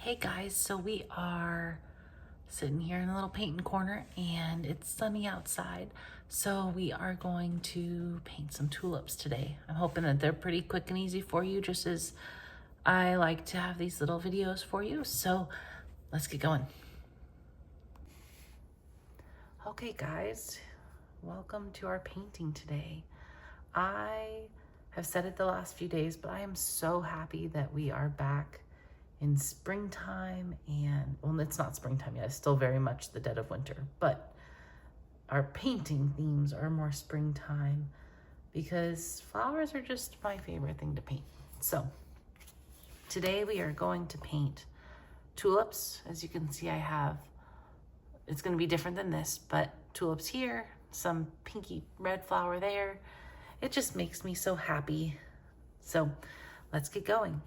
Hey guys, so we are sitting here in a little painting corner and it's sunny outside. So we are going to paint some tulips today. I'm hoping that they're pretty quick and easy for you, just as I like to have these little videos for you. So let's get going. Okay guys, welcome to our painting today. I have said it the last few days, but I am so happy that we are back in springtime. And well, it's not springtime yet, it's still very much the dead of winter, but our painting themes are more springtime because flowers are just my favorite thing to paint. So today we are going to paint tulips. As you can see, it's going to be different than this, but tulips here, some pinky red flower there. It just makes me so happy. So let's get going.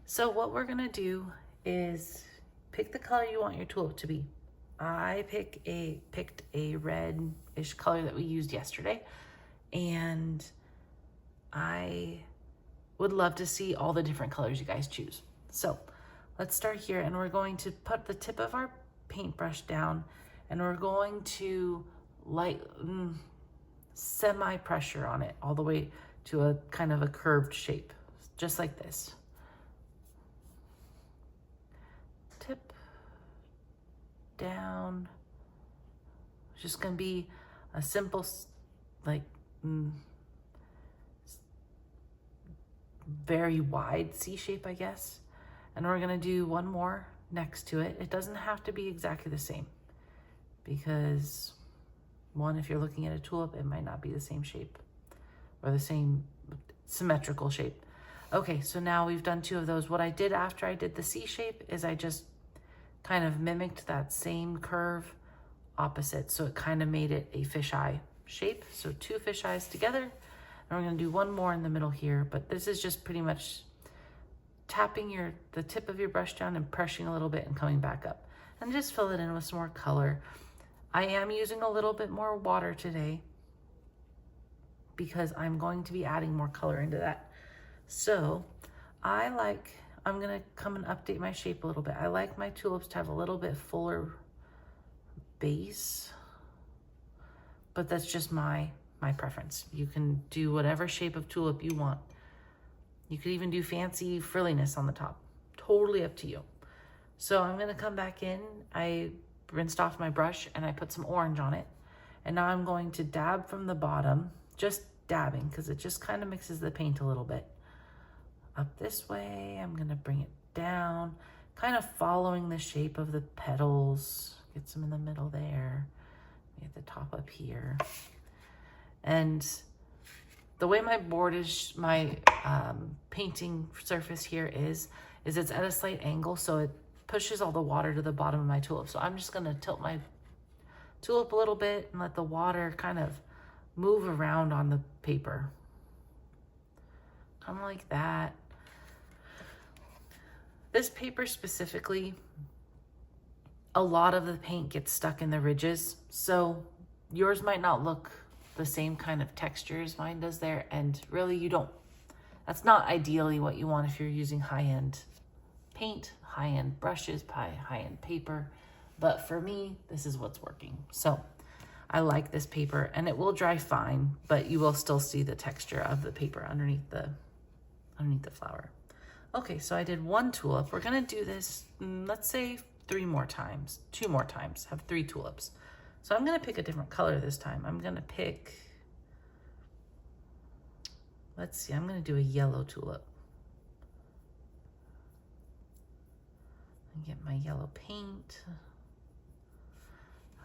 So what we're gonna do is pick the color you want your tulip to be. I picked a red-ish color that we used yesterday, and I would love to see all the different colors you guys choose. So let's start here, and we're going to put the tip of our paintbrush down, and we're going to semi-pressure on it all the way to a kind of a curved shape, just like this. Tip down. It's just gonna be a simple, very wide C shape, I guess. And we're gonna do one more next to it. It doesn't have to be exactly the same because one, if you're looking at a tulip, it might not be the same shape or the same symmetrical shape. Okay, so now we've done two of those. What I did after I did the C shape is I just kind of mimicked that same curve opposite. So it kind of made it a fisheye shape. So two fish eyes together. And we're gonna do one more in the middle here, but this is just pretty much tapping the tip of your brush down and pressing a little bit and coming back up. And just fill it in with some more color. I am using a little bit more water today because I'm going to be adding more color into that. So I'm gonna come and update my shape a little bit. I like my tulips to have a little bit fuller base, but that's just my preference. You can do whatever shape of tulip you want. You could even do fancy frilliness on the top. Totally up to you. So I'm gonna come back in. I rinsed off my brush and I put some orange on it. And now I'm going to dab from the bottom, just dabbing, because it just kind of mixes the paint a little bit. Up this way, I'm gonna bring it down, kind of following the shape of the petals. Get some in the middle there, at the top up here. And the way my board is, my painting surface here is it's at a slight angle, so it pushes all the water to the bottom of my tulip. So I'm just gonna tilt my tulip a little bit and let the water kind of move around on the paper. Kind of like that. This paper specifically, a lot of the paint gets stuck in the ridges, so yours might not look the same kind of texture as mine does there, and really that's not ideally what you want if you're using high-end paint, high-end brushes, high-end paper, but for me, this is what's working. So I like this paper, and it will dry fine, but you will still see the texture of the paper underneath the flower. Okay, so I did one tulip. We're gonna do this, let's say 2 more times, have 3 tulips. So I'm gonna pick a different color this time. I'm gonna pick, let's see, I'm gonna do a yellow tulip. Get my yellow paint.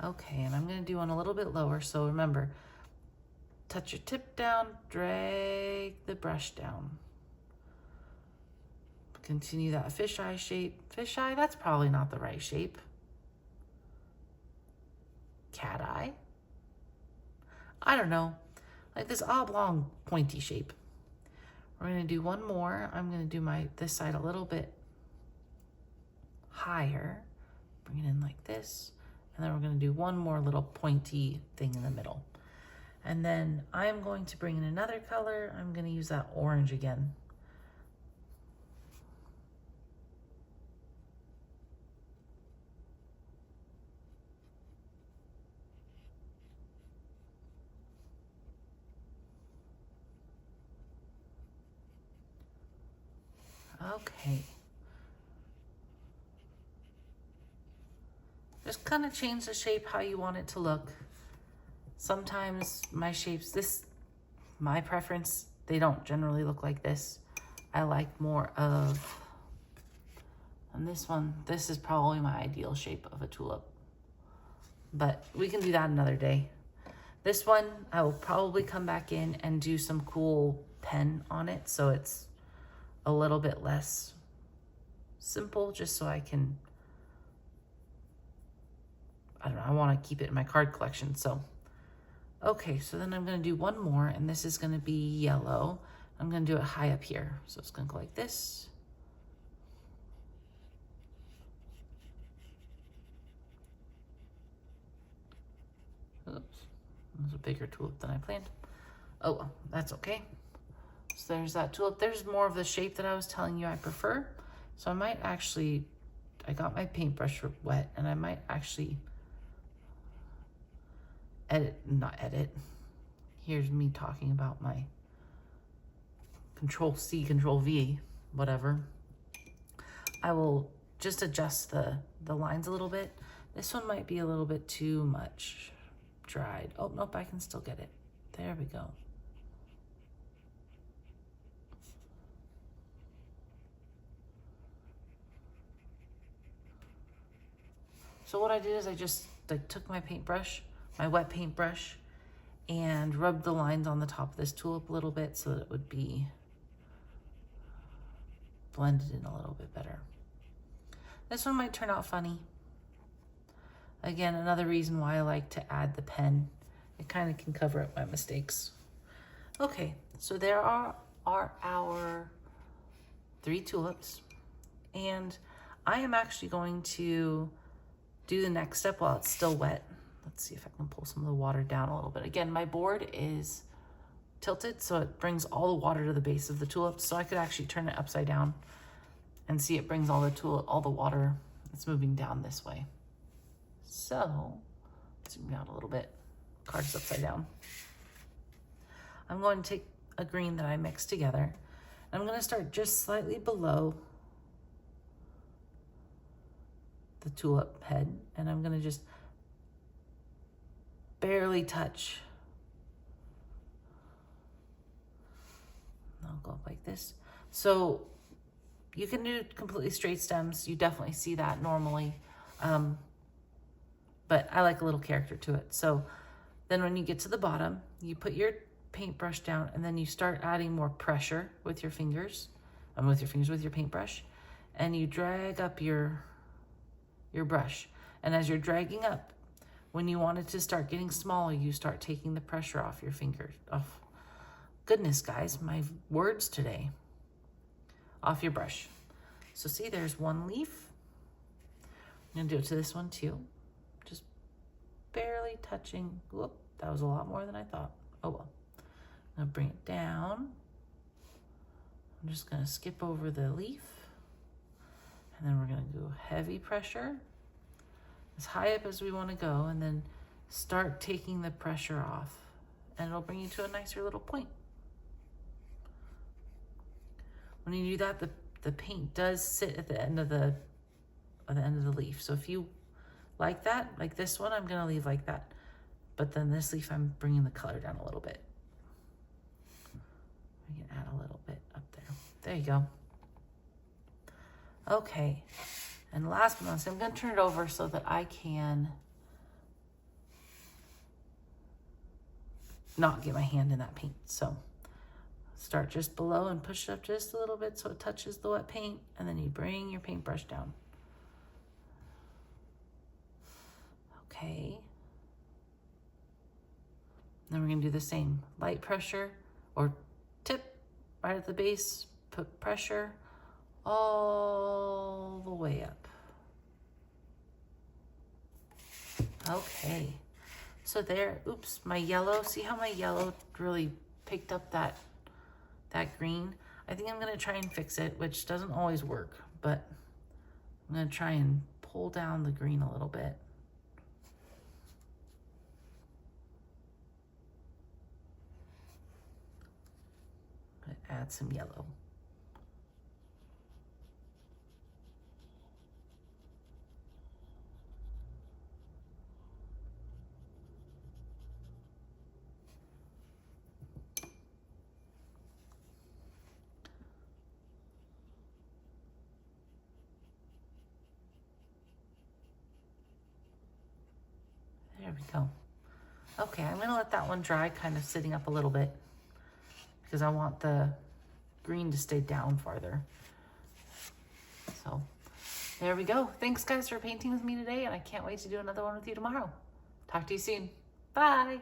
Okay, and I'm gonna do one a little bit lower. So remember, touch your tip down, drag the brush down. Continue that fisheye shape. Fisheye, that's probably not the right shape. Cat eye. I don't know, like this oblong pointy shape. We're gonna do one more. I'm gonna do this side a little bit higher. Bring it in like this. And then we're gonna do one more little pointy thing in the middle. And then I'm going to bring in another color. I'm gonna use that orange again. Okay. Just kind of change the shape how you want it to look. Sometimes my shapes, my preference, they don't generally look like this. I like more of, and this is probably my ideal shape of a tulip. But we can do that another day. This one, I will probably come back in and do some cool pen on it so it's a little bit less simple, just so I can, I don't know, I want to keep it in my card collection. So, okay, so then I'm going to do one more, and this is going to be yellow. I'm going to do it high up here. So it's going to go like this. Oops, that was a bigger tulip than I planned. Oh, well, that's okay. So there's that tulip. There's more of the shape that I was telling you I prefer. So I might actually, I got my paintbrush wet, and I might actually not edit. Here's me talking about my Control C, Control V, whatever. I will just adjust the lines a little bit. This one might be a little bit too much dried. Oh, nope, I can still get it. There we go. So what I did is I just took my paintbrush, my wet paintbrush, and rubbed the lines on the top of this tulip a little bit so that it would be blended in a little bit better. This one might turn out funny. Again, another reason why I like to add the pen. It kind of can cover up my mistakes. Okay, so there are our 3 tulips, and I am actually going to do the next step while it's still wet. Let's see if I can pull some of the water down a little bit. Again, my board is tilted, so it brings all the water to the base of the tulips, so I could actually turn it upside down and see it brings all the water that's moving down this way. So, zoom out a little bit. Card's upside down. I'm going to take a green that I mixed together. I'm going to start just slightly below the tulip head, and I'm going to just barely touch. I'll go up like this. So you can do completely straight stems. You definitely see that normally. But I like a little character to it. So then when you get to the bottom, you put your paintbrush down, and then you start adding more pressure with your fingers, with your paintbrush, and you drag up your brush. And as you're dragging up, when you want it to start getting smaller, you start taking the pressure off your fingers. Goodness, guys, my words today. Off your brush. So see, there's one leaf. I'm gonna do it to this one too. Just barely touching. Whoop, that was a lot more than I thought. Oh well. I'm gonna bring it down. I'm just gonna skip over the leaf. And then we're gonna do heavy pressure as high up as we want to go, and then start taking the pressure off, and it'll bring you to a nicer little point. When you do that, the paint does sit at the end of the leaf. So if you like that, like this one, I'm gonna leave like that, but then this leaf, I'm bringing the color down a little bit. We can add a little bit up there. There you go. Okay. And last but not least, I'm going to turn it over so that I can not get my hand in that paint. So start just below and push it up just a little bit so it touches the wet paint, and then you bring your paintbrush down. Okay. Then we're going to do the same. Light pressure or tip right at the base, put pressure all the way up. Okay, so there, oops, my yellow, see how my yellow really picked up that green? I think I'm gonna try and fix it, which doesn't always work, but I'm gonna try and pull down the green a little bit. I'm gonna add some yellow. There we go. Okay, I'm gonna let that one dry, kind of sitting up a little bit because I want the green to stay down farther. So there we go. Thanks guys for painting with me today, and I can't wait to do another one with you tomorrow. Talk to you soon. Bye.